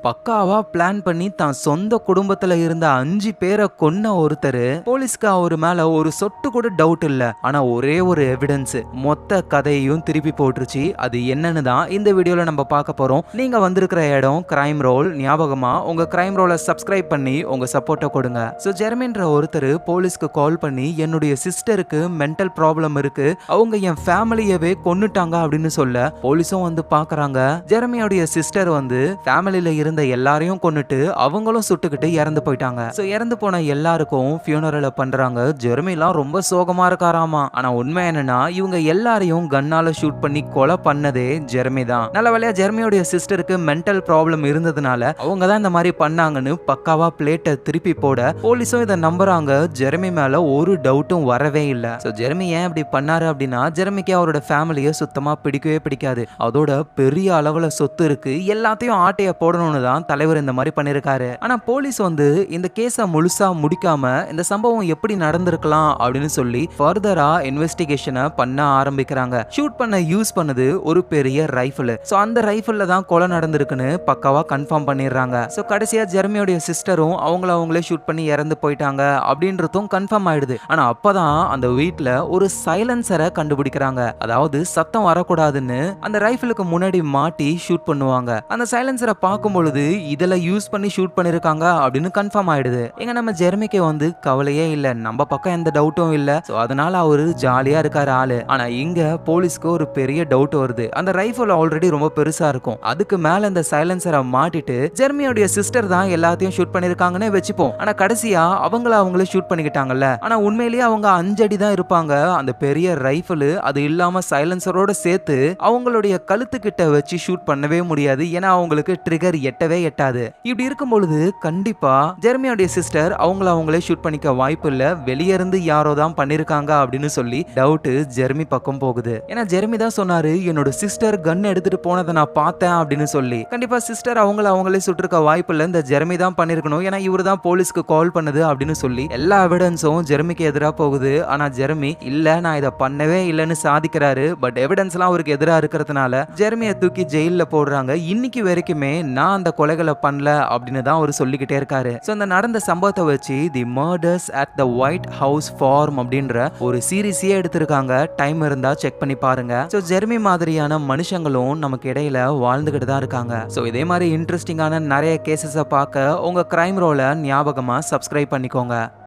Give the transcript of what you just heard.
பக்காவா பிளான் பண்ணி தான் சொந்த குடும்பத்துல இருந்த 5 பேரை கொன்ன ஒருத்தர் போலீஸ்க்கு அவர் மேல ஒரு சொட்டு கூட டவுட் இல்ல. ஆனா ஒரே ஒரு எவிடன்ஸ் மொத்த கதையையும் திருப்பி போட்டுருச்சு. அது என்னன்னு தான் இந்த வீடியோல நம்ம பார்க்க போறோம். நீங்க வந்திருக்கிற இடம் கிரைம் ரோல். ஞாபகமா உங்க கிரைம் ரோலை சப்ஸ்கிரைப் பண்ணி உங்க சப்போர்ட்டை கொடுங்க. சோ ஜெர்மின்ற ஒருத்தர் போலீஸ்க்கு கால் பண்ணி என்னுடைய சிஸ்டருக்கு மென்டல் ப்ராப்ளம் இருக்கு, அவங்க என் ஃபேமிலியவே கொன்னுட்டாங்க அப்படின்னு சொல்ல போலீஸும் வந்து பாக்குறாங்க. ஜெர்மியோடைய சிஸ்டர் வந்து ஃபேமிலியில இருந்த எல்லாரையும் கொன்னுட்டு அவங்களும் சுட்டுக்கிட்டு இறந்து போயிட்டாங்க. சோ இறந்து போன எல்லாருக்கும் ஃபியூனரல பண்றாங்க. ஜெர்மிலாம் ரொம்ப சோகமா இருக்காராமா. ஆனா உண்மை என்னன்னா இவங்க எல்லாரையும் கன்னால ஷூட் பண்ணி கொலை பண்ணதே ஜெர்மி தான். நல்ல வேளையா ஜெர்மியோட சிஸ்டருக்கு மென்டல் ப்ராப்ளம் இருந்ததுனால அவங்க தான் இந்த மாதிரி பண்ணாங்கன்னு பக்காவா பிளேட்டை திருப்பி போட போலீஸும் இதை நம்புறாங்க. ஜெர்மி மேல ஒரு டவுட்டும் வரவே இல்ல. சோ ஜெர்மி ஏன் இப்படி பண்ணாரு அப்படின்னா ஜெர்மிக்கு அவரோட ஃபேமிலியை சுத்தமா பிடிக்கவே பிடிக்காது. அதோட பெரிய அளவுல சொத்து இருக்கு, எல்லாத்தையும் ஆட்டைய போடணும்னு தான் தலைவர் இந்த மாதிரி பண்ணிருக்காரு. ஆனா போலீஸ் வந்து இந்த கேஸ முழுசா முடிக்காம இந்த சம்பவம் எப்படி நடந்திருக்கலாம் அப்படின்னு சொல்லி ஃபர்தரா இன்வெஸ்டிகேஷனை பண்ண ஆரம்பிக்கிறாங்க. ஷூட் பண்ண யூஸ் பண்ணது ஒரு பெரிய ரைஃபிள். சோ அந்த ரைஃபிள்ல தான் கொலை நடந்திருக்குன்னு பக்காவா கன்ஃபார்ம் பண்ணிடுறாங்க. சோ கடைசியா ஜெர்மியோட சிஸ்டரும் அவங்களே ஷூட் பண்ணி இறந்து போயிட்டாங்க அப்படின்றதும் கன்ஃபார்ம் ஆயிடுது. ஆனா அப்பதான் அந்த வீட்ல ஒரு சைலன்சரை கண்டுபிடிக்கிறாங்க. அதாவது சத்தம் வரக்கூடாதுன்னு அந்த ரைஃபிளுக்கு முன்னாடி மாட்டி ஷூட் பண்ணுவாங்க. அந்த சைலன்சரை பார்க்கும் பொழுது இதுல யூஸ் பண்ணி ஷூட் பண்ணிருக்காங்க அப்படின்னு கன்ஃபார்ம் ஆயிடுது. எங்க நம்ம ஜெர்மிக்கு வந்து கவலையே இல்ல, நம்ம பக்கம் எந்த டவுட்டும் இல்ல. சோ அதனால அவரு ஜாலியா இருக்காரு ஆளு. ஆனா இங்க போலீஸ்க்கு ஒரு பெரிய டவுட் வருது. அந்த ரைஃபிள் ஆல்ரெடி ரொம்ப பெருசா இருக்கும், அதுக்கு மேல இந்த சைலன்சரை மாட்டிட்டு ஜெர்மியோட சிஸ்டர் தான் எல்லாத்தையும் ஷூட் பண்ணிருக்காங்கன்னு வச்சுப்போம். ஆனா கடைசியா அவங்களே ஷூட் பண்ணிக்கிட்டாங்கல்ல. ஆனா உண்மையிலேயே அவங்க 5 அடி தான் இருப்பாங்க. அந்த பெரிய ரைஃபிள் அது இல்லாம சைலன்சரோட சேர்த்து அவங்களுடைய கழுத்து கிட்ட வச்சு ஷூட் பண்ணவே முடியாது. ஏன்னா அவங்களுக்கு ட்ரிகர் எட்டவே எட்டாது. இப்படி இருக்கும் பொழுது கண்டிப்பா ஜெர்மியோட சிஸ்டர் அவங்களே ஷூட் பண்ணிக்க வாய்ப்பு இல்ல, வெளியே இருந்து யாரோ தான் பண்ணிருக்காங்க அப்படின்னு சொல்லி டவுட் ஜெர்மி பக்கம் போகுது. ஏன்னா ஜெர்மி தான் சொன்னாரு என்னோட சிஸ்டர் கன் எடுத்துட்டு போனதை நான் பார்த்தேன் அப்படின்னு சொல்லி. கண்டிப்பா சிஸ்டர் அவங்களே சுட்டிருக்க வாய்ப்பு இல்ல, இந்த ஜெர்மி தான் பண்ணிருக்கணும், ஏன்னா இவரு தான் போலீஸ்க்கு கால் பண்ணது அப்படின்னு சொல்லி எல்லா எவிடன்ஸும் ஜெர்மிக்கு எதிராக போகுது. ஆனா ஜெர்மி இல்ல நான் இதை பண்ணவே இல்லைன்னு சாதிக்கிறாரு. பட் எவிடன்ஸ் எல்லாம் அவருக்கு எதிராக இருக்கிறதுனால ஜெர்மியை தூக்கி ஜெயில போடுறாங்க. இன்னைக்கு வரைக்குமே நான் அந்த கொலைகளை பண்ணல அப்படின்னு தான் அவர் சொல்லிக்கிட்டே இருக்காரு. சோ அந்த நடந்த சம்பவத்தை வச்சு the murders at the White House farm அப்படின்ற ஒரு சீரிஸே எடுத்திருக்காங்க. டைம் இருந்தா செக் பண்ணி பாருங்க. சோ ஜெர்மி மாதிரியான மனுஷங்களும் நமக்கு இடையில வாழ்ந்துகிட்டு தான் இருக்காங்க. சோ இதே மாதிரி இன்ட்ரெஸ்டிங்கான நிறைய கேசஸை பார்க்க உங்க கிரைம் ரோலை ஞாபகமா சப்ஸ்கிரைப் பண்ணிக்கோங்க.